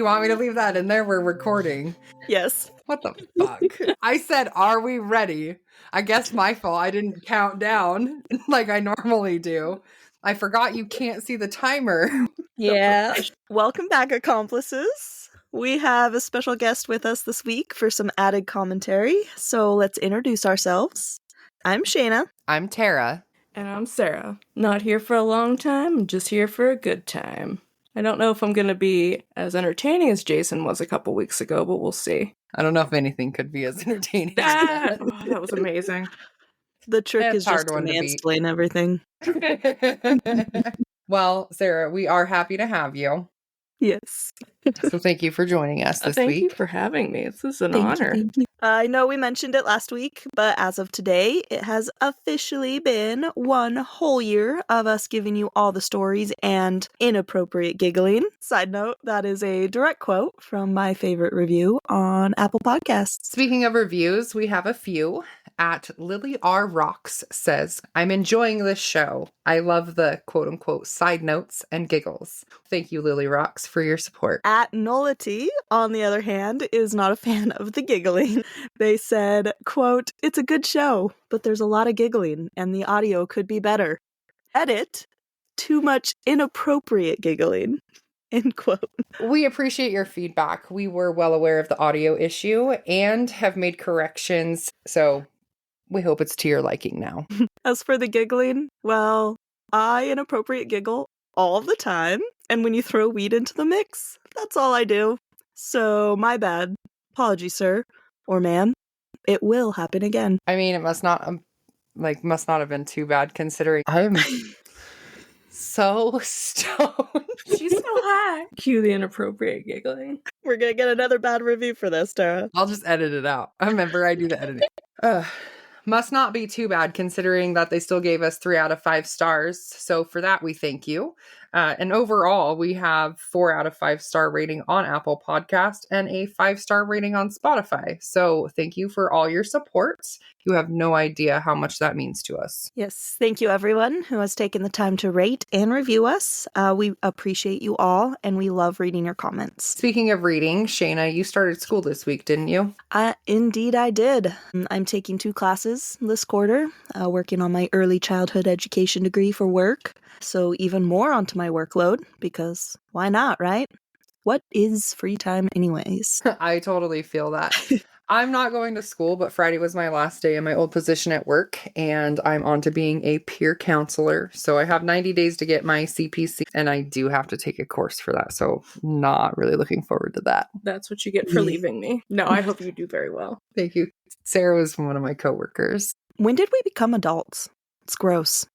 you want me to leave that in there? We're recording. Yes. What the fuck? I said, are we ready? I guess my fault. I didn't count down like I normally do. I forgot you can't see the timer. Yeah. Welcome back, accomplices. We have a special guest with us this week for some added commentary. So let's introduce ourselves. I'm Shanda. I'm Terra. And I'm Sara. Not here for a long time, just here for a good time. I don't know if I'm going to be as entertaining as Jason was a couple weeks ago, but we'll see. I don't know if anything could be as entertaining. That was amazing. The trick It's is just to hard one to beat. mansplain everything. Well, Sara, we are happy to have you. Yes. So thank you for joining us this Thank week. you for having me. This is an Thank honor. you. I know we mentioned it last week, but as of today, it has officially been 1 whole year of us giving you all the stories and inappropriate giggling. Side note, that is a direct quote from my favorite review on Apple Podcasts. Speaking of reviews, we have a few. At Lily R. Rocks says, I'm enjoying this show. I love the quote-unquote side notes and giggles. Thank you, Lily Rocks, for your support. At Nullity, on the other hand, is not a fan of the giggling. They said, quote, it's a good show, but there's a lot of giggling and the audio could be better. Edit, too much inappropriate giggling. End quote. We appreciate your feedback. We were well aware of the audio issue and have made corrections, so we hope it's to your liking now. As for the giggling, well, I inappropriate giggle all the time, and when you throw weed into the mix, that's all I do. So, my bad. Apologies, sir. Or ma'am. It will happen again. I mean, it must not have been too bad considering I'm so stoned. She's so high. Cue the inappropriate giggling. We're gonna get another bad review for this, Terra. I'll just edit it out. I remember I do the editing. Must not be too bad considering that they still gave us 3 out of 5 stars. So for that, we thank you. And overall, we have 4 out of 5 star rating on Apple Podcast and a 5-star rating on Spotify. So thank you for all your support. You have no idea how much that means to us. Yes, thank you everyone who has taken the time to rate and review us. We appreciate you all, and we love reading your comments. Speaking of reading, Shanda, you started school this week, didn't you? Indeed I did. I'm taking 2 classes this quarter, working on my early childhood education degree for work. So even more onto my workload, because why not, right? What is free time anyways? I totally feel that. I'm not going to school, but Friday was my last day in my old position at work, and I'm on to being a peer counselor. So I have 90 days to get my CPC, and I do have to take a course for that. So not really looking forward to that. That's what you get for leaving me. No, I hope you do very well. Thank you. Sara was one of my coworkers. When did we become adults? It's gross.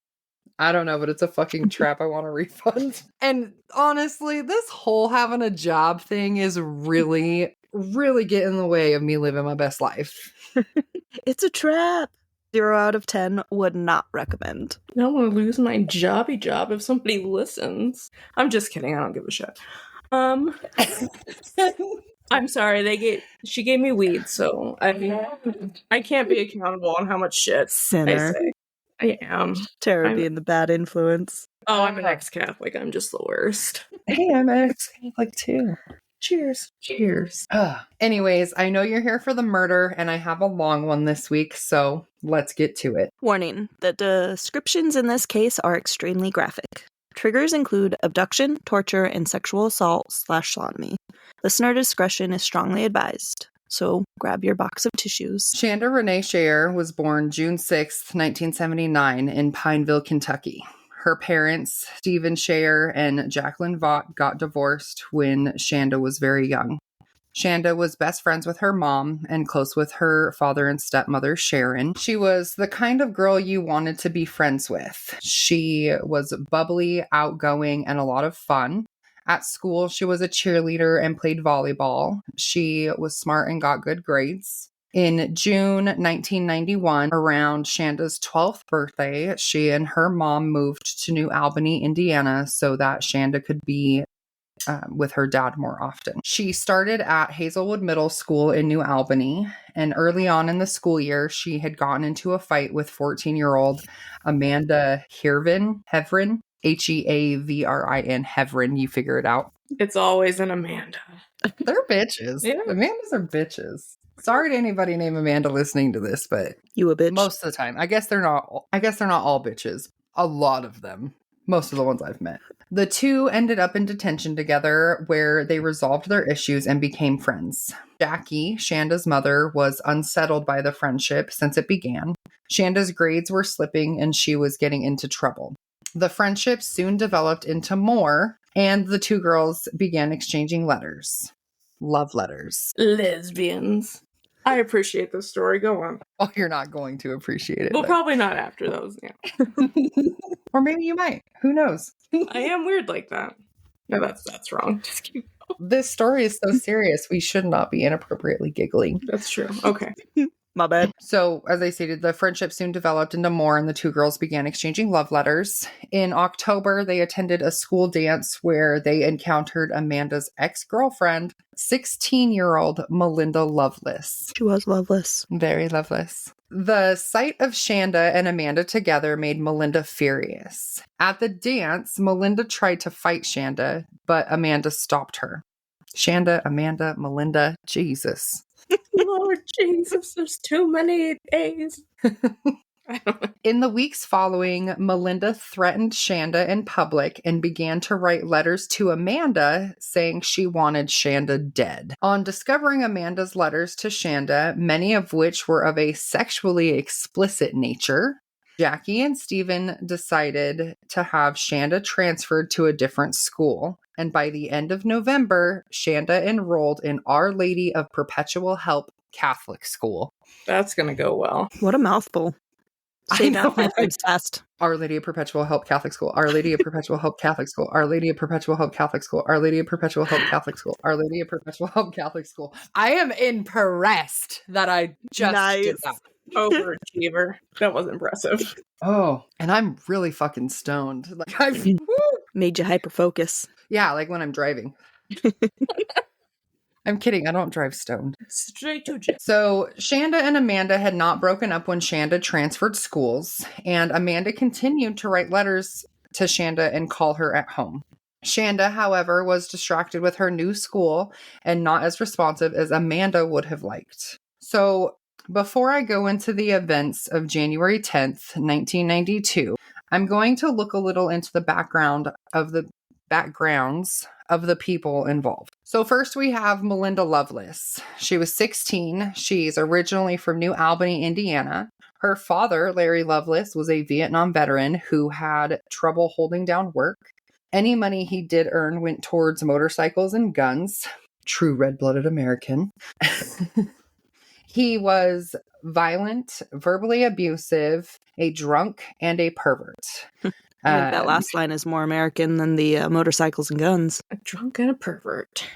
I don't know, but it's a fucking trap. I want a refund. And honestly, this whole having a job thing is really getting in the way of me living my best life. It's a trap. 0 out of 10 would not recommend. I don't want to lose my jobby job if somebody listens. I'm just kidding. I don't give a shit. I'm sorry. She gave me weed, so I can't be accountable on how much shit Sinner. I say. I am. Terra being the bad influence. Oh, I'm an ex-Catholic. I'm just the worst. Hey, I'm an ex-Catholic too. Cheers. Cheers. Anyways, I know you're here for the murder, and I have a long one this week, so let's get to it. Warning, the descriptions in this case are extremely graphic. Triggers include abduction, torture, and sexual assault / sodomy. Listener discretion is strongly advised. So grab your box of tissues. Shanda Renee Shayer was born June 6th, 1979 in Pineville, Kentucky. Her parents, Stephen Shayer and Jacqueline Vaught, got divorced when Shanda was very young. Shanda was best friends with her mom and close with her father and stepmother, Sharon. She was the kind of girl you wanted to be friends with. She was bubbly, outgoing, and a lot of fun. At school, she was a cheerleader and played volleyball. She was smart and got good grades. In June 1991, around Shanda's 12th birthday, she and her mom moved to New Albany, Indiana, so that Shanda could be with her dad more often. She started at Hazelwood Middle School in New Albany, and early on in the school year, she had gotten into a fight with 14-year-old Amanda Hevrin, Heavrin, you figure it out. It's always an Amanda. They're bitches. Yeah. Amandas are bitches. Sorry to anybody named Amanda listening to this, but You a bitch? most of the time, I guess they're not all bitches. A lot of them. Most of the ones I've met. The two ended up in detention together where they resolved their issues and became friends. Jackie, Shanda's mother, was unsettled by the friendship since it began. Shanda's grades were slipping and she was getting into trouble. The friendship soon developed into more, and the two girls began exchanging letters. Love letters. Lesbians. I appreciate this story. Go on. Oh, you're not going to appreciate it. Well, but- probably not after those. Yeah. Or maybe you might. Who knows? I am weird like that. No, that's wrong. Just keep. This story is so serious, we should not be inappropriately giggling. That's true. Okay. My bad. So, as I stated, the friendship soon developed into more, and the two girls began exchanging love letters. In October, they attended a school dance where they encountered Amanda's ex-girlfriend, 16-year-old Melinda Lovelace. She was loveless. Very loveless. The sight of Shanda and Amanda together made Melinda furious. At the dance, Melinda tried to fight Shanda, but Amanda stopped her. Shanda, Amanda, Melinda, Jesus. Lord Jesus, there's too many A's. I don't know. In the weeks following, Melinda threatened Shanda in public and began to write letters to Amanda saying she wanted Shanda dead. On discovering Amanda's letters to Shanda, many of which were of a sexually explicit nature, Jackie and Stephen decided to have Shanda transferred to a different school. And by the end of November, Shanda enrolled in Our Lady of Perpetual Help Catholic School. That's gonna go well. What a mouthful. I Say know, that 5 right? times fast. Our Lady of Perpetual Help Catholic School. Our Lady of Perpetual Help Catholic School. Our Lady of Perpetual Help Catholic School. Our Lady of Perpetual Help Catholic School. Our Lady of Perpetual Help Catholic School. I am impressed that I just did Nice. that. Overachiever. That was impressive. Oh, and I'm really fucking stoned. Like Made you hyper focus. yeah, like when I'm driving. I'm kidding. I don't drive stoned. Straight to jail. So Shanda and Amanda had not broken up when Shanda transferred schools, and Amanda continued to write letters to Shanda and call her at home. Shanda, however, was distracted with her new school and not as responsive as Amanda would have liked. So before I go into the events of January 10th, 1992, I'm going to look a little into the backgrounds of the people involved. So first we have Melinda Lovelace. She was 16. She's originally from New Albany, Indiana. Her father, Larry Lovelace, was a Vietnam veteran who had trouble holding down work. Any money he did earn went towards motorcycles and guns. True red-blooded American. He was violent, verbally abusive, a drunk, and a pervert. I think that last line is more American than the motorcycles and guns. A drunk and a pervert.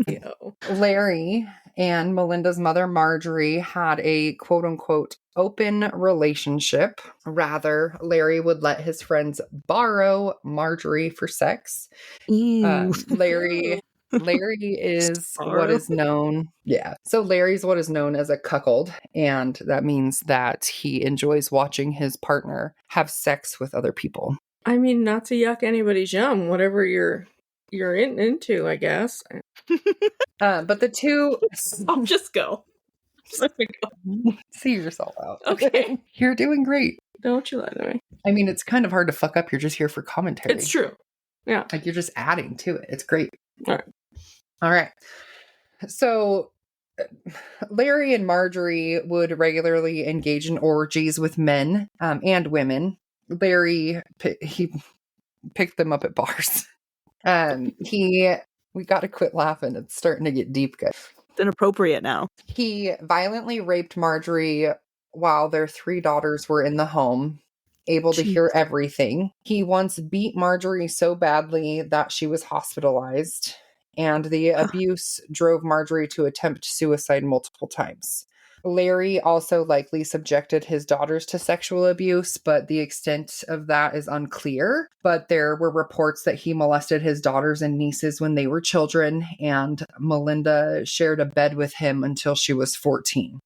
Yo. Larry and Melinda's mother, Marjorie, had a quote-unquote open relationship. Rather, Larry would let his friends borrow Marjorie for sex. Ew. Larry is Sorry. what is known. Yeah. So Larry's what is known as a cuckold. And that means that he enjoys watching his partner have sex with other people. I mean, not to yuck anybody's yum, whatever you're into, I guess. But the two I'll just go. Let me go. see yourself out. Okay. You're doing great. Don't you lie to me. I mean, it's kind of hard to fuck up. You're just here for commentary. It's true. Yeah. Like you're just adding to it. It's great. All right. All right. So Larry and Marjorie would regularly engage in orgies with men and women. Larry, he picked them up at bars. We got to quit laughing. It's starting to get deep, guys. It's inappropriate now. He violently raped Marjorie while their 3 daughters were in the home, able to hear everything. He once beat Marjorie so badly that she was hospitalized, and the abuse drove Marjorie to attempt suicide multiple times. Larry also likely subjected his daughters to sexual abuse, but the extent of that is unclear. But there were reports that he molested his daughters and nieces when they were children, and Melinda shared a bed with him until she was 14.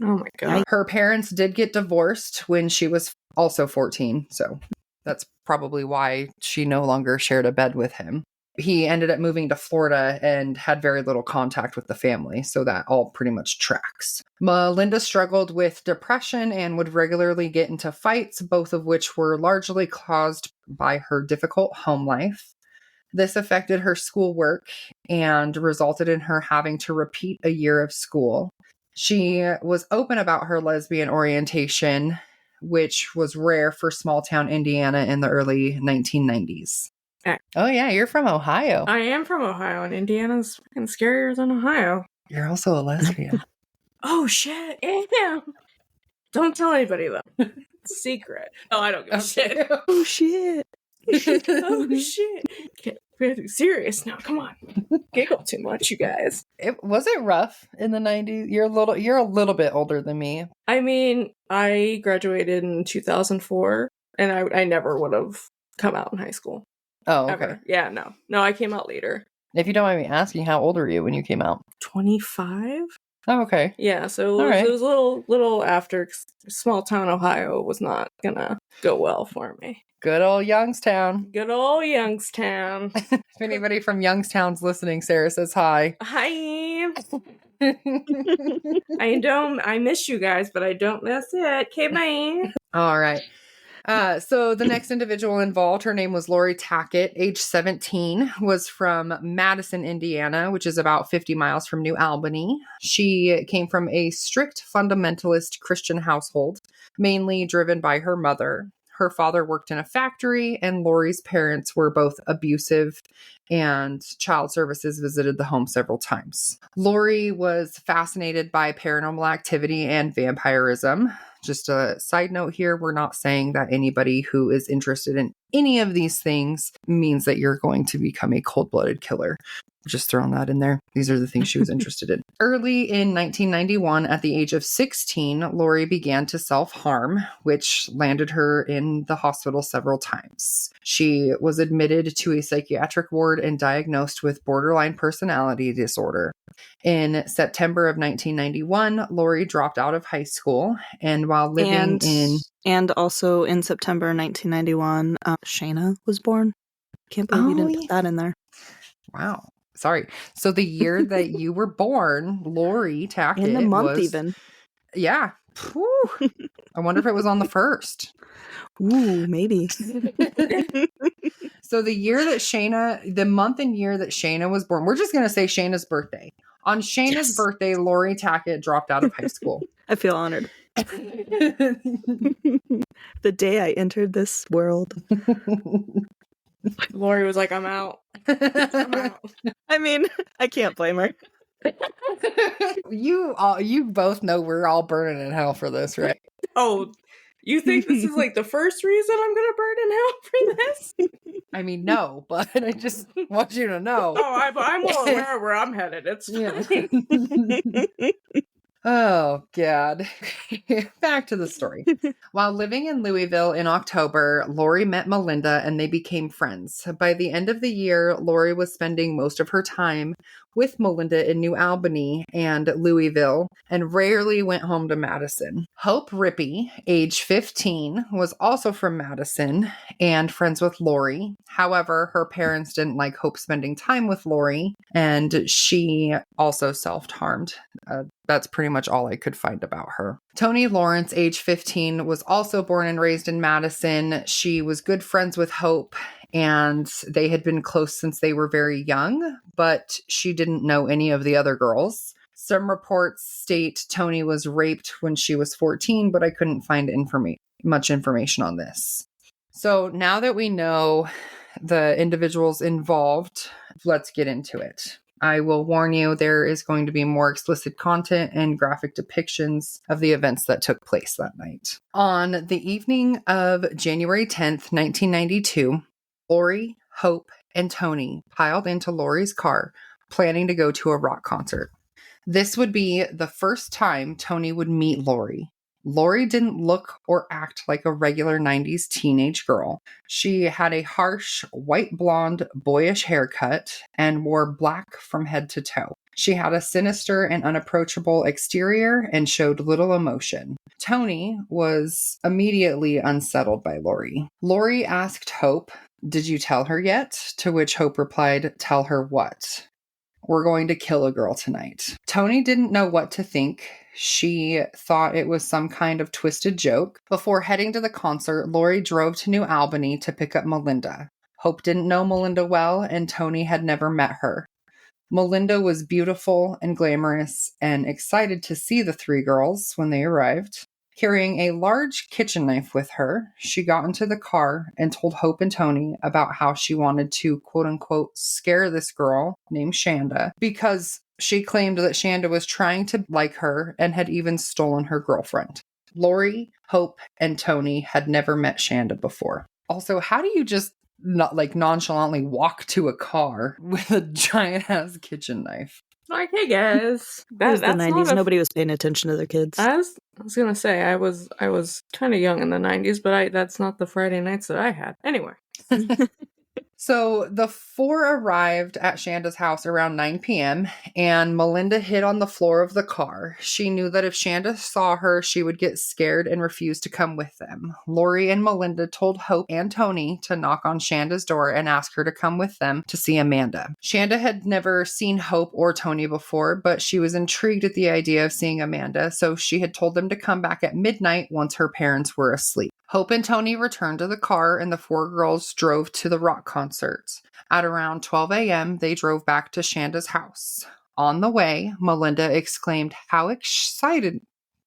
Oh my God. Her parents did get divorced when she was also 14, so that's probably why she no longer shared a bed with him. he ended up moving to Florida and had very little contact with the family, so that all pretty much tracks. Melinda struggled with depression and would regularly get into fights, both of which were largely caused by her difficult home life. This affected her schoolwork and resulted in her having to repeat a year of school. She was open about her lesbian orientation, which was rare for small town Indiana in the early 1990s. Oh, yeah, you're from Ohio. I am from Ohio, and Indiana's fucking scarier than Ohio. You're also a lesbian. Oh, shit. Yeah. Don't tell anybody, though. It's a secret. Oh, I don't give a shit. Oh, shit. Oh, shit. Get really serious now. Come on. Giggle too much, you guys. Was it rough in the 90s? You're a little bit older than me. I mean, I graduated in 2004, and I never would have come out in high school. Oh, okay. Ever. Yeah, no. No, I came out later. If you don't mind me asking, how old were you when you came out? 25? Oh, okay. Yeah, so it was a little after. Small town Ohio was not gonna go well for me. Good old Youngstown. Good old Youngstown. If anybody from Youngstown's listening, Sarah says hi. Hi. I miss you guys, but I don't miss it. Okay, bye. All right. So the next individual involved, her name was Lori Tackett, age 17, was from Madison, Indiana, which is about 50 miles from New Albany. She came from a strict fundamentalist Christian household, mainly driven by her mother. Her father worked in a factory, and Lori's parents were both abusive, and child services visited the home several times. Lori was fascinated by paranormal activity and vampirism. Just a side note here, we're not saying that anybody who is interested in any of these things means that you're going to become a cold-blooded killer. Just throwing that in there. These are the things she was interested in. Early in 1991, at the age of 16, Lori began to self-harm, which landed her in the hospital several times. She was admitted to a psychiatric ward and diagnosed with borderline personality disorder. In September of 1991, Lori dropped out of high school, and while living And also in September 1991, Shayna was born. Can't believe you didn't put that in there. Wow. Sorry. So the year that you were born, Lori Tackett in the month was, even. Yeah. Whew. I wonder if it was on the 1st. Ooh, maybe. So the month and year that Shayna was born, we're just going to say Shayna's birthday. On Shayna's birthday, Lori Tackett dropped out of high school. I feel honored. The day I entered this world. Lori was like, I'm out. I'm out. I mean, I can't blame her. You both know we're all burning in hell for this, right? Oh, you think this is like the first reason I'm gonna burn in hell for this? I mean, no, but I just want you to know. Oh, I'm well aware where I'm headed. It's fine. Oh, God. Back to the story. While living in Louisville in October, Lori met Melinda and they became friends. By the end of the year, Lori was spending most of her time with Melinda in New Albany and Louisville and rarely went home to Madison. Hope Rippey, age 15, was also from Madison and friends with Lori. However, her parents didn't like Hope spending time with Lori, and she also self-harmed. That's pretty much all I could find about her. Toni Lawrence, age 15, was also born and raised in Madison. She was good friends with Hope, and they had been close since they were very young, but she didn't know any of the other girls. Some reports state Toni was raped when she was 14, but I couldn't find much information on this. So now that we know the individuals involved, let's get into it. I will warn you, there is going to be more explicit content and graphic depictions of the events that took place that night. On the evening of January 10th, 1992, Lori, Hope, and Toni piled into Lori's car, planning to go to a rock concert. This would be the first time Toni would meet Lori. Lori didn't look or act like a regular 90s teenage girl. She had a harsh, white blonde, boyish haircut and wore black from head to toe. She had a sinister and unapproachable exterior and showed little emotion. Toni was immediately unsettled by Lori. Lori asked Hope, "Did you tell her yet?" To which Hope replied, "Tell her what?" "We're going to kill a girl tonight." Tony didn't know what to think. She thought it was some kind of twisted joke. Before heading to the concert, Lori drove to New Albany to pick up Melinda. Hope didn't know Melinda well, and Tony had never met her. Melinda was beautiful and glamorous and excited to see the three girls when they arrived. Carrying a large kitchen knife with her, she got into the car and told Hope and Tony about how she wanted to, quote unquote, scare this girl named Shanda because she claimed that Shanda was trying to like her and had even stolen her girlfriend. Lori, Hope, and Tony had never met Shanda before. Also, how do you just not nonchalantly walk to a car with a giant ass kitchen knife? Like, hey guys, It was the that's 90s. not Nobody was paying attention to their kids. I was gonna say I was kind of young in the 90s, but that's not the Friday nights that I had. Anyway. So the four arrived at Shanda's house around 9 p.m. and Melinda hid on the floor of the car. She knew that if Shanda saw her, she would get scared and refuse to come with them. Lori and Melinda told Hope and Tony to knock on Shanda's door and ask her to come with them to see Amanda. Shanda had never seen Hope or Tony before, but she was intrigued at the idea of seeing Amanda, so she had told them to come back at midnight once her parents were asleep. Hope and Tony returned to the car and the four girls drove to the rock concerts. At around 12 a.m., they drove back to Shanda's house. On the way, Melinda exclaimed how excited...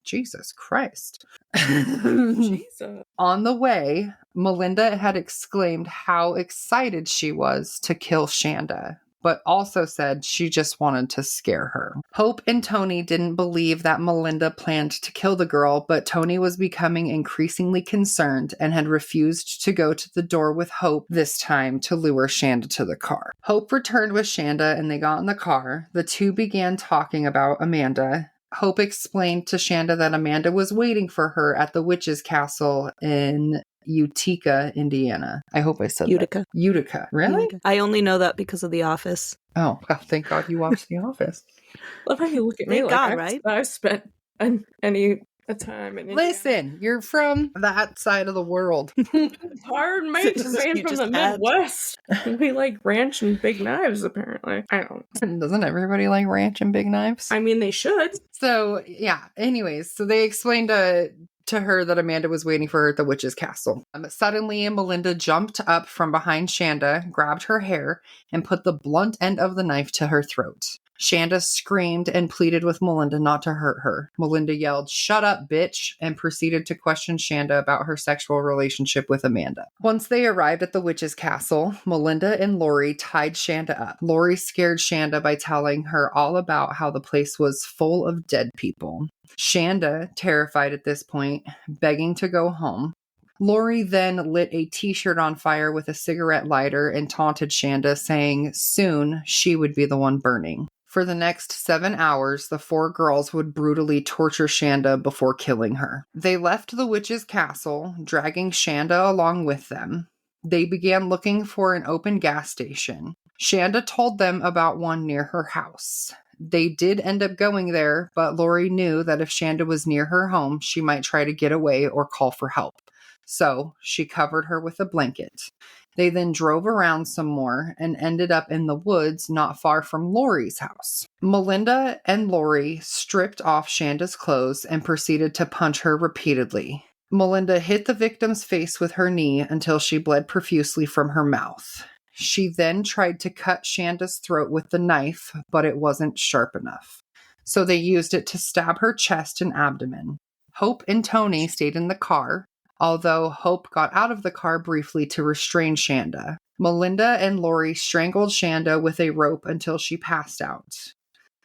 Jesus Christ. Jesus. On the way, Melinda had exclaimed how excited she was to kill Shanda, but also said she just wanted to scare her. Hope and Tony didn't believe that Melinda planned to kill the girl, but Tony was becoming increasingly concerned and had refused to go to the door with Hope this time to lure Shanda to the car. Hope returned with Shanda and they got in the car. The two began talking about Amanda. Hope explained to Shanda that Amanda was waiting for her at the witch's castle in Utica, Indiana. I hope I said Utica. that. Utica. Really? Utica. I only know that because of The Office. Oh, God, thank God you watched The Office. Love how you look at me Thank like God, right? I've spent any time in Indiana. Listen, you're from that side of the world. Pardon me for being from the Midwest. We like ranch and big knives, apparently. I don't. Doesn't everybody like ranch and big knives? I mean, they should. So, yeah. Anyways, so they explained to her that Amanda was waiting for her at the witch's castle. Suddenly, Melinda jumped up from behind Shanda, grabbed her hair, and put the blunt end of the knife to her throat. Shanda screamed and pleaded with Melinda not to hurt her. Melinda yelled, "Shut up, bitch," and proceeded to question Shanda about her sexual relationship with Amanda. Once they arrived at the witch's castle, Melinda and Lori tied Shanda up. Lori scared Shanda by telling her all about how the place was full of dead people. Shanda, terrified at this point, begging to go home. Lori then lit a t-shirt on fire with a cigarette lighter and taunted Shanda, saying soon she would be the one burning. For the next 7 hours, the four girls would brutally torture Shanda before killing her. They left the witch's castle, dragging Shanda along with them. They began looking for an open gas station. Shanda told them about one near her house. They did end up going there, but Lori knew that if Shanda was near her home, she might try to get away or call for help. So she covered her with a blanket. They then drove around some more and ended up in the woods not far from Lori's house. Melinda and Lori stripped off Shanda's clothes and proceeded to punch her repeatedly. Melinda hit the victim's face with her knee until she bled profusely from her mouth. She then tried to cut Shanda's throat with the knife, but it wasn't sharp enough. So they used it to stab her chest and abdomen. Hope and Tony stayed in the car, although Hope got out of the car briefly to restrain Shanda. Melinda and Lori strangled Shanda with a rope until she passed out.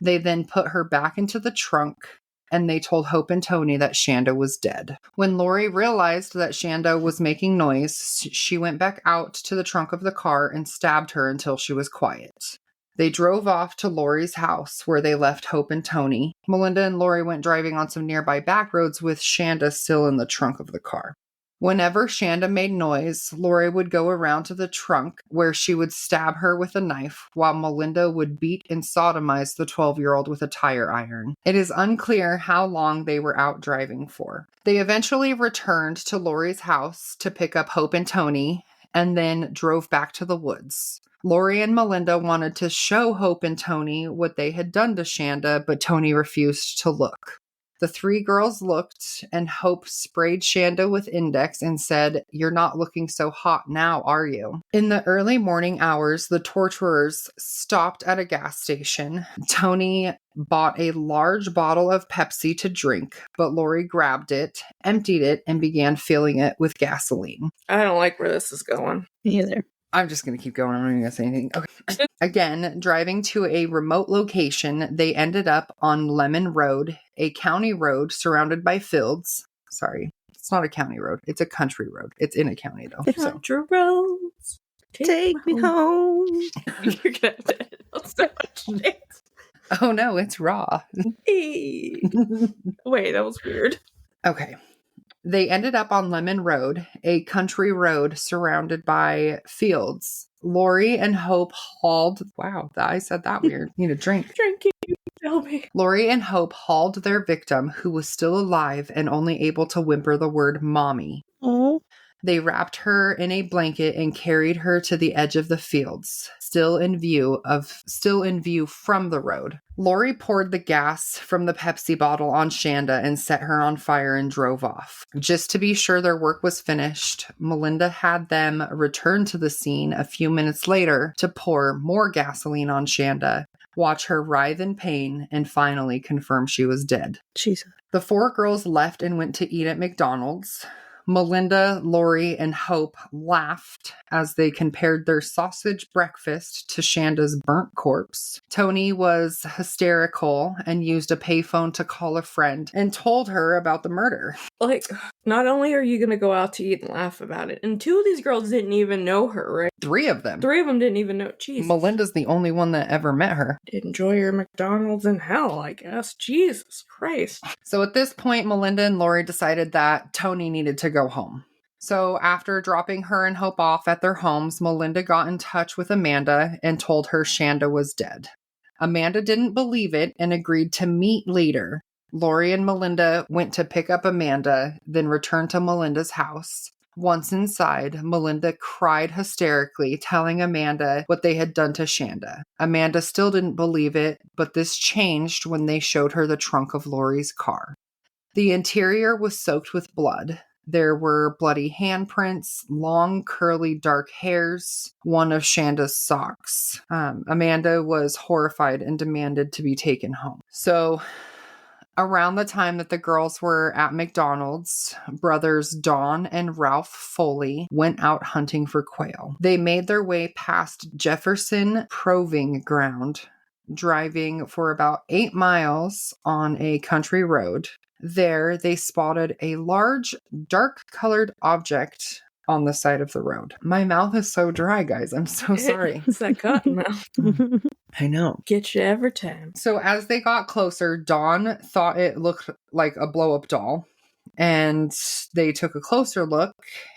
They then put her back into the trunk, and they told Hope and Tony that Shanda was dead. When Lori realized that Shanda was making noise, she went back out to the trunk of the car and stabbed her until she was quiet. They drove off to Lori's house, where they left Hope and Tony. Melinda and Lori went driving on some nearby back roads with Shanda still in the trunk of the car. Whenever Shanda made noise, Lori would go around to the trunk where she would stab her with a knife, while Melinda would beat and sodomize the 12-year-old with a tire iron. It is unclear how long they were out driving for. They eventually returned to Lori's house to pick up Hope and Tony, and then drove back to the woods. Lori and Melinda wanted to show Hope and Tony what they had done to Shanda, but Tony refused to look. The three girls looked, and Hope sprayed Shanda with Index and said, "You're not looking so hot now, are you?" In the early morning hours, the torturers stopped at a gas station. Tony bought a large bottle of Pepsi to drink, but Lori grabbed it, emptied it, and began filling it with gasoline. I don't like where this is going. Me either. I'm just going to keep going. I'm not even going to say anything. Okay. Again, driving to a remote location, they ended up on Lemon Road, a county road surrounded by fields. Sorry, it's not a county road. It's a country road. It's in a county, though. Country roads. Take me home. You're going to have to edit out so much shit. Oh, no, it's raw. Wait, that was weird. Okay. They ended up on Lemon Road, a country road surrounded by fields. Lori and Hope hauled... Wow, I said that weird. Need a drink. Drinking, tell me. Lori and Hope hauled their victim, who was still alive and only able to whimper the word mommy. Oh. They wrapped her in a blanket and carried her to the edge of the fields, still in view from the road. Lori poured the gas from the Pepsi bottle on Shanda and set her on fire and drove off. Just to be sure their work was finished, Melinda had them return to the scene a few minutes later to pour more gasoline on Shanda, watch her writhe in pain, and finally confirm she was dead. Jesus. The four girls left and went to eat at McDonald's. Melinda, Lori, and Hope laughed as they compared their sausage breakfast to Shanda's burnt corpse. Tony was hysterical and used a payphone to call a friend and told her about the murder. Like, not only are you going to go out to eat and laugh about it, and two of these girls didn't even know her, right? Three of them didn't even know. Jesus. Melinda's the only one that ever met her. Enjoy your McDonald's in hell, I guess. Jesus Christ. So at this point, Melinda and Lori decided that Tony needed to go home. So after dropping her and Hope off at their homes, Melinda got in touch with Amanda and told her Shanda was dead. Amanda didn't believe it and agreed to meet later. Lori and Melinda went to pick up Amanda, then returned to Melinda's house. Once inside, Melinda cried hysterically, telling Amanda what they had done to Shanda. Amanda still didn't believe it, but this changed when they showed her the trunk of Lori's car. The interior was soaked with blood. There were bloody handprints, long, curly, dark hairs, one of Shanda's socks. Amanda was horrified and demanded to be taken home. So, around the time that the girls were at McDonald's, brothers Don and Ralph Foley went out hunting for quail. They made their way past Jefferson Proving Ground, driving for about 8 miles on a country road. There, they spotted a large, dark-colored object on the side of the road. My mouth is so dry, guys. I'm so sorry. It's that cotton mouth. I know. Get you every time. So as they got closer, Dawn thought it looked like a blow-up doll. And they took a closer look,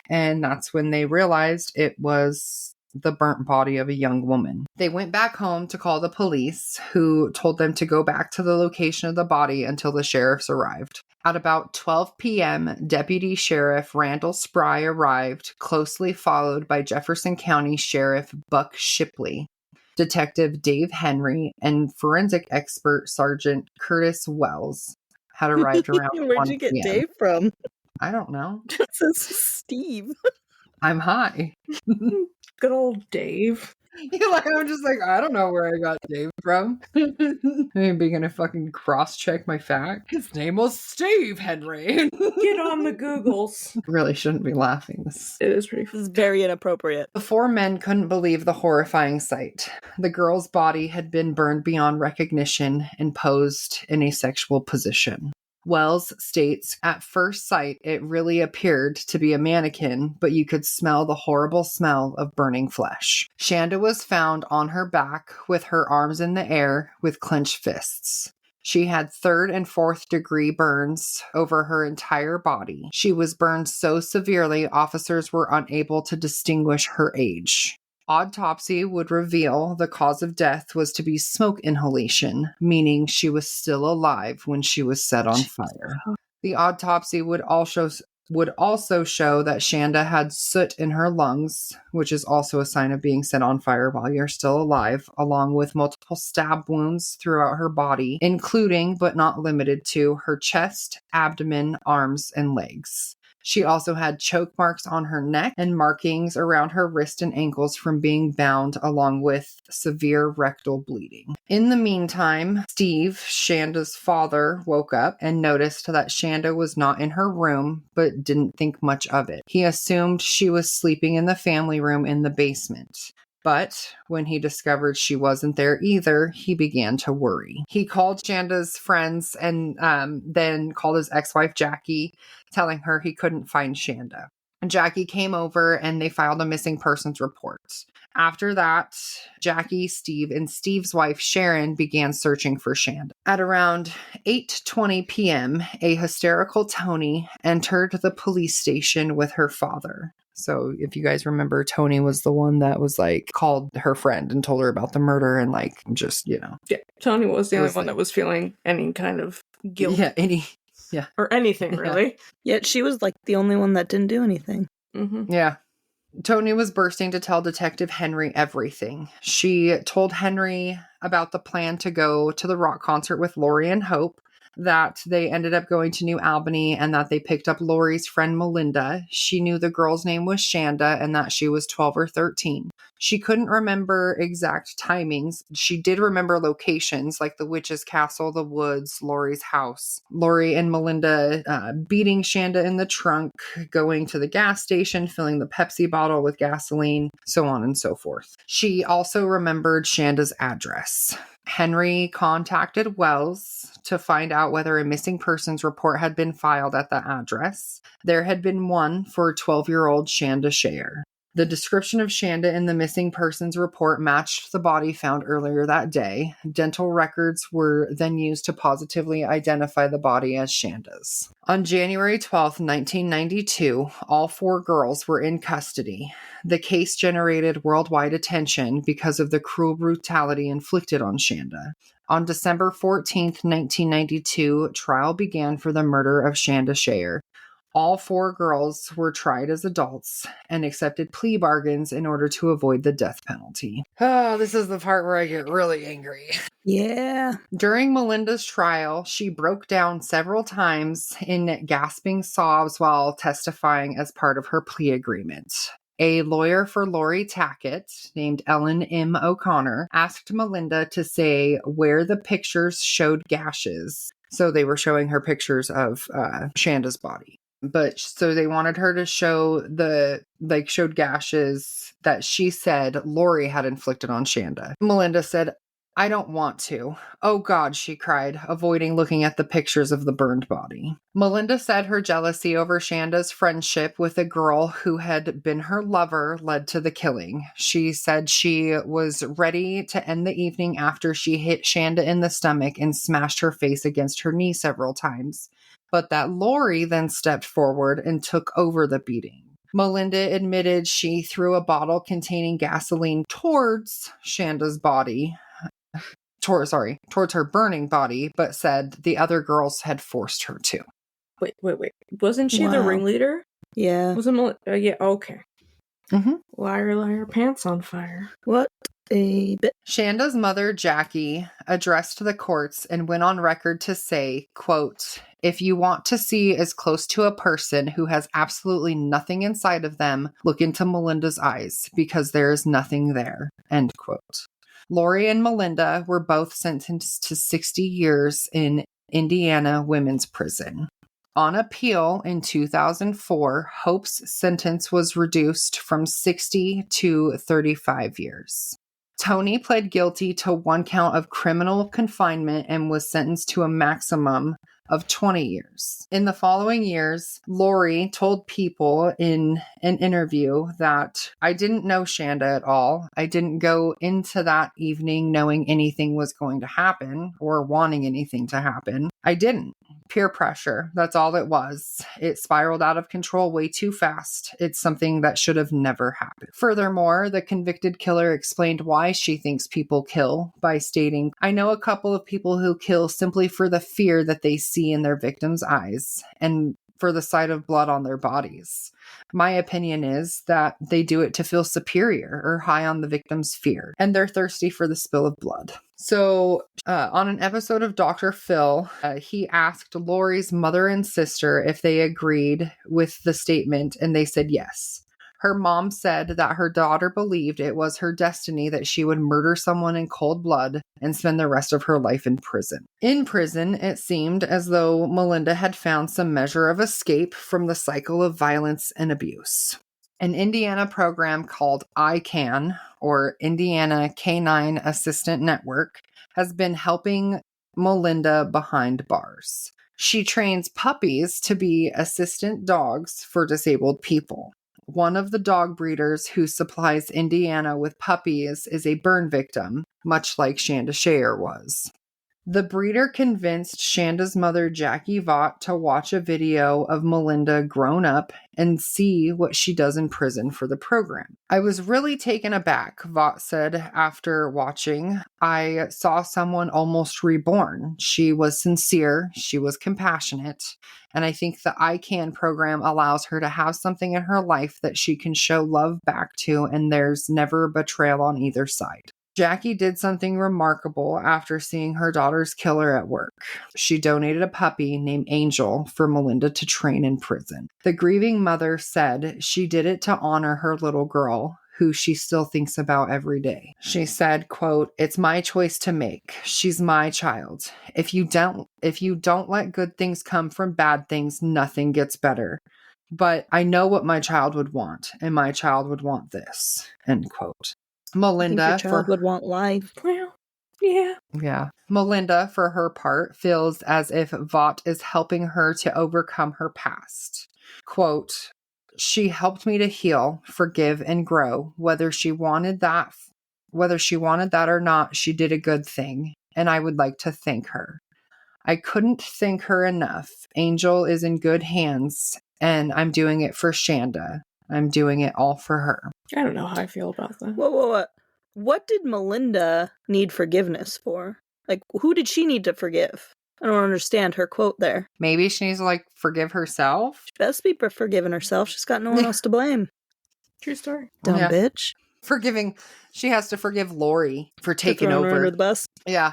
and that's when they realized it was the burnt body of a young woman. They went back home to call the police, who told them to go back to the location of the body until the sheriffs arrived. At about 12 p.m., Deputy Sheriff Randall Spry arrived, closely followed by Jefferson County Sheriff Buck Shipley, Detective Dave Henry, and forensic expert Sergeant Curtis Wells had arrived around 1 Where'd you get p.m. Dave from? I don't know. It says Steve. I'm high. Good old Dave. I'm just like, I don't know where I got Dave from. Maybe gonna fucking cross-check my fact. His name was Steve Henry. Get on the Googles. Really shouldn't be laughing. It is pretty This is very inappropriate. The four men couldn't believe the horrifying sight. The girl's body had been burned beyond recognition and posed in a sexual position. Wells states, at first sight, it really appeared to be a mannequin, but you could smell the horrible smell of burning flesh. Shanda was found on her back with her arms in the air with clenched fists. She had 3rd and 4th degree burns over her entire body. She was burned so severely, officers were unable to distinguish her age. Autopsy would reveal the cause of death was to be smoke inhalation, meaning she was still alive when she was set on fire. The autopsy would also would also show that Shanda had soot in her lungs, which is also a sign of being set on fire while you're still alive, along with multiple stab wounds throughout her body, including but not limited to her chest, abdomen, arms, and legs. She also had choke marks on her neck and markings around her wrist and ankles from being bound, along with severe rectal bleeding. In the meantime, Steve, Shanda's father, woke up and noticed that Shanda was not in her room, but didn't think much of it. He assumed she was sleeping in the family room in the basement. But when he discovered she wasn't there either, he began to worry. He called Shanda's friends and then called his ex-wife Jackie, telling her he couldn't find Shanda. Jackie came over and they filed a missing persons report. After that, Jackie, Steve, and Steve's wife Sharon began searching for Shanda. At around 8:20 p.m., a hysterical Tony entered the police station with her father. So if you guys remember, Tony was the one that was like called her friend and told her about the murder and like just, Yeah, Tony was the only one that was feeling any kind of guilt. Yeah. Or anything, really. Yet she was like the only one that didn't do anything. Mm-hmm. Yeah. Tony was bursting to tell Detective Henry everything. She told Henry about the plan to go to the rock concert with Lori and Hope, that they ended up going to New Albany, and that they picked up Lori's friend Melinda. She knew the girl's name was Shanda and that she was 12 or 13. She couldn't remember exact timings. She did remember locations like the witch's castle, the woods, Lori's house. Lori and Melinda beating Shanda in the trunk, going to the gas station, filling the Pepsi bottle with gasoline, so on and so forth. She also remembered Shanda's address. Henry contacted Wells to find out whether a missing persons report had been filed at the address. There had been one for 12-year-old Shanda Shayer. The description of Shanda in the missing persons report matched the body found earlier that day. Dental records were then used to positively identify the body as Shanda's. On January 12th, 1992, all 4 girls were in custody. The case generated worldwide attention because of the cruel brutality inflicted on Shanda. On December 14th, 1992, trial began for the murder of Shanda Shayer. All 4 girls were tried as adults and accepted plea bargains in order to avoid the death penalty. Oh, this is the part where I get really angry. Yeah. During Melinda's trial, she broke down several times in gasping sobs while testifying as part of her plea agreement. A lawyer for Lori Tackett, named Ellen M. O'Connor, asked Melinda to say where the pictures showed gashes. So they were showing her pictures of Shanda's body. But so they wanted her to show showed gashes that she said Lori had inflicted on Shanda. Melinda said, "I don't want to. Oh God," she cried, avoiding looking at the pictures of the burned body. Melinda said her jealousy over Shanda's friendship with a girl who had been her lover led to the killing. She said she was ready to end the evening after she hit Shanda in the stomach and smashed her face against her knee several times, but that Lori then stepped forward and took over the beating. Melinda admitted she threw a bottle containing gasoline towards Shanda's body, towards her burning body, but said the other girls had forced her to. Wait. Wasn't she the ringleader? Yeah. Wasn't yeah, okay. Mm-hmm. Liar, pants on fire. What a bit. Shanda's mother, Jackie, addressed the courts and went on record to say, quote, "If you want to see as close to a person who has absolutely nothing inside of them, look into Melinda's eyes, because there is nothing there," end quote. Lori and Melinda were both sentenced to 60 years in Indiana women's prison. On appeal in 2004, Hope's sentence was reduced from 60 to 35 years. Tony pled guilty to 1 count of criminal confinement and was sentenced to a maximum of 20 years. In the following years, Lori told people in an interview that, "I didn't know Shanda at all. I didn't go into that evening knowing anything was going to happen or wanting anything to happen. I didn't. Peer pressure. That's all it was. It spiraled out of control way too fast. It's something that should have never happened." Furthermore, the convicted killer explained why she thinks people kill by stating, "I know a couple of people who kill simply for the fear that they see in their victims' eyes. And for the sight of blood on their bodies. My opinion is that they do it to feel superior or high on the victim's fear, and they're thirsty for the spill of blood. So, on an episode of Dr. Phil, he asked Lori's mother and sister if they agreed with the statement, and they said yes. Her mom said that her daughter believed it was her destiny that she would murder someone in cold blood and spend the rest of her life in prison. In prison, it seemed as though Melinda had found some measure of escape from the cycle of violence and abuse. An Indiana program called ICAN, or Indiana Canine Assistant Network, has been helping Melinda behind bars. She trains puppies to be assistant dogs for disabled people. One of the dog breeders who supplies Indiana with puppies is a burn victim, much like Shanda Shayer was. The breeder convinced Shanda's mother, Jackie Vaught, to watch a video of Melinda grown up and see what she does in prison for the program. I was really taken aback, Vaught said after watching. I saw someone almost reborn. She was sincere, she was compassionate, and I think the ICAN program allows her to have something in her life that she can show love back to, and there's never betrayal on either side. Jackie did something remarkable after seeing her daughter's killer at work. She donated a puppy named Angel for Melinda to train in prison. The grieving mother said she did it to honor her little girl, who she still thinks about every day. She said, quote, "It's my choice to make. She's my child. If you don't let good things come from bad things, nothing gets better. But I know what my child would want, and my child would want this." End quote. Melinda, I think your child would want life. Well, yeah. Yeah. Melinda, for her part, feels as if Vaught is helping her to overcome her past. Quote, "She helped me to heal, forgive, and grow. Whether she wanted that or not, she did a good thing, and I would like to thank her. I couldn't thank her enough. Angel is in good hands, and I'm doing it for Shanda. I'm doing it all for her." I don't know how I feel about that. Whoa. What did Melinda need forgiveness for? Like, who did she need to forgive? I don't understand her quote there. Maybe she needs to, forgive herself? She best be forgiving herself. She's got no one else to blame. True story. Dumb Yeah. bitch. She has to forgive Lori for taking Throwing her over. under the bus. Yeah.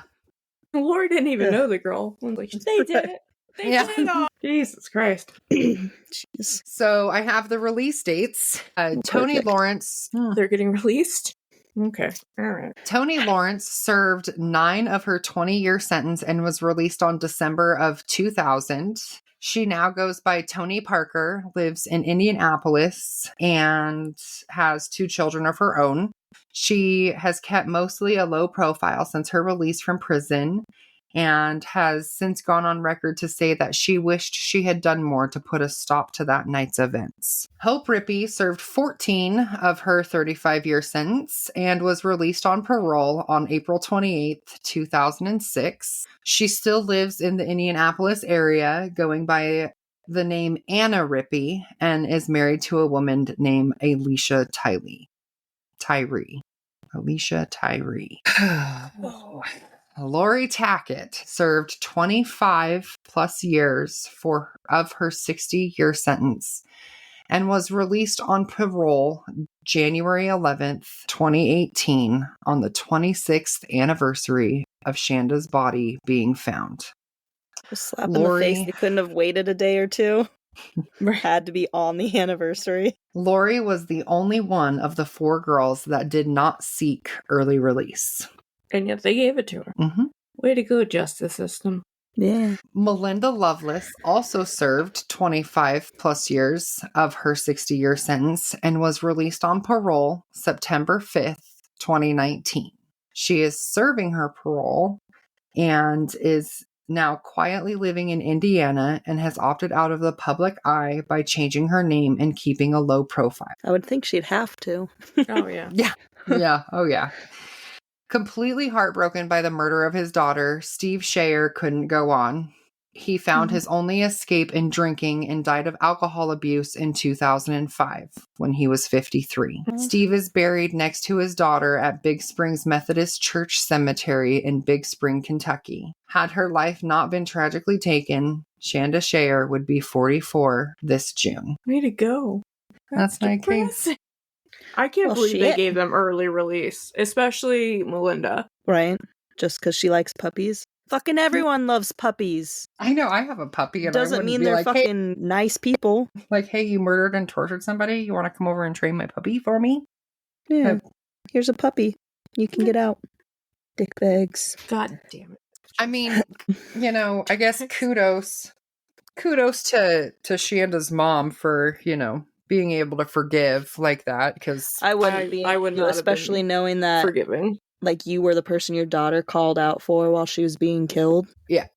Lori didn't even know the girl. I was like, they did it. They Yeah. did it all. Jesus Christ. Jeez. So I have the release dates. Tony Perfect. Lawrence. They're getting released? Okay. All right. Tony Lawrence served 9 of her 20-year sentence and was released on December of 2000. She now goes by Tony Parker, lives in Indianapolis, and has 2 children of her own. She has kept mostly a low profile since her release from prison and has since gone on record to say that she wished she had done more to put a stop to that night's events. Hope Rippey served 14 of her 35-year sentence and was released on parole on April 28th, 2006. She still lives in the Indianapolis area, going by the name Anna Rippey, and is married to a woman named Alicia Tyree. Alicia Tyree. Oh. Lori Tackett served 25 plus years of her 60-year sentence and was released on parole January 11th, 2018 on the 26th anniversary of Shanda's body being found. A slap in the face. They couldn't have waited a day or two. Had to be on the anniversary. Lori was the only one of the 4 girls that did not seek early release. And yet they gave it to her. Mm-hmm. Way to go, justice system. Yeah. Melinda Lovelace also served 25 plus years of her 60-year sentence and was released on parole September 5th, 2019. She is serving her parole and is now quietly living in Indiana and has opted out of the public eye by changing her name and keeping a low profile. I would think she'd have to. Oh, yeah. Yeah. Oh, yeah. Completely heartbroken by the murder of his daughter, Steve Shayer couldn't go on. He found his only escape in drinking and died of alcohol abuse in 2005 when he was 53. Steve is buried next to his daughter at Big Springs Methodist Church Cemetery in Big Spring, Kentucky. Had her life not been tragically taken, Shanda Shayer would be 44 this June. Way to go. That's my case. depressing. I can't Well, believe they shit. gave them early release, especially Melinda. Right? Just because she likes puppies. Fucking everyone loves puppies. I know, I have a puppy and I Doesn't wouldn't mean be they're like, fucking nice people. hey, you murdered and tortured somebody? You want to come over and train my puppy for me? Yeah. Here's a puppy. You can get out. Dick bags. God damn it. I mean, I guess kudos to Shanda's mom for, being able to forgive like that, because I wouldn't be. I would not have especially been knowing that forgiving. like you were the person your daughter called out for while she was being killed. Yeah.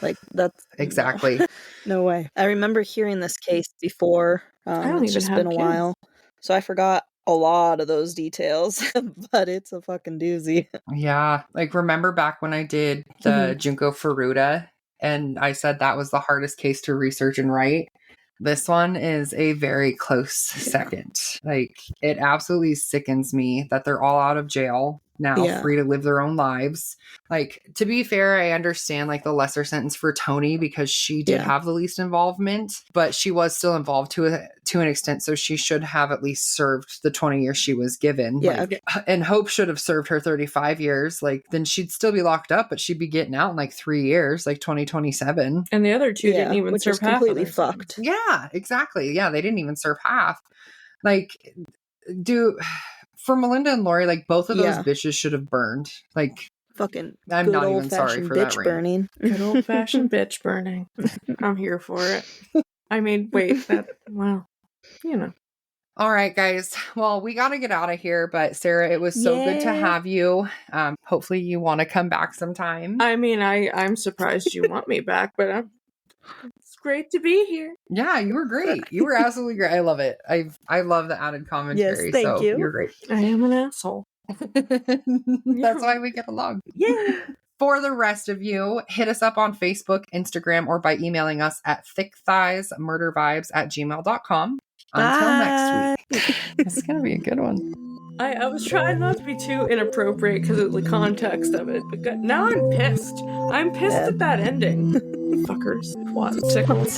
Like that's Exactly. No way. I remember hearing this case before. I don't It's even just have been a kids. while. So I forgot a lot of those details, but it's a fucking doozy. Yeah. Like, remember back when I did the Junko Furuta and I said that was the hardest case to research and write? This one is a very close second. Like, it absolutely sickens me that they're all out of jail now, Yeah. free to live their own lives. Like, to be fair, I understand like the lesser sentence for Tony because she did have the least involvement, but she was still involved to an extent, so she should have at least served the 20 years she was given. Yeah. Like, and Hope should have served her 35 years. Like, then she'd still be locked up, but she'd be getting out in like 3 years, like 2027. And the other two didn't even which serve is half of completely their fucked. sentence. Yeah, exactly. Yeah, they didn't even serve half. Like, for Melinda and Lori, like, both of those bitches should have burned. Like, Fucking I'm good not even sorry old-fashioned for that bitch rant. burning. Good old fashioned bitch burning. I'm here for it. I mean, wait, well, All right, guys. Well, we got to get out of here, but Sarah, it was so good to have you. Hopefully you want to come back sometime. I mean, I'm surprised you want me back, but it's great to be here. Yeah, you were great. You were absolutely great. I love it. I love the added commentary. Yes, thank you. You're great. I am an asshole. That's why we get along. Yeah. For the rest of you, hit us up on Facebook, Instagram, or by emailing us at thickthighsmurdervibes@gmail.com. Until next week. This is going to be a good one. I was trying not to be too inappropriate because of the context of it, but now I'm pissed. I'm pissed at that ending. Fuckers. Twat sickles.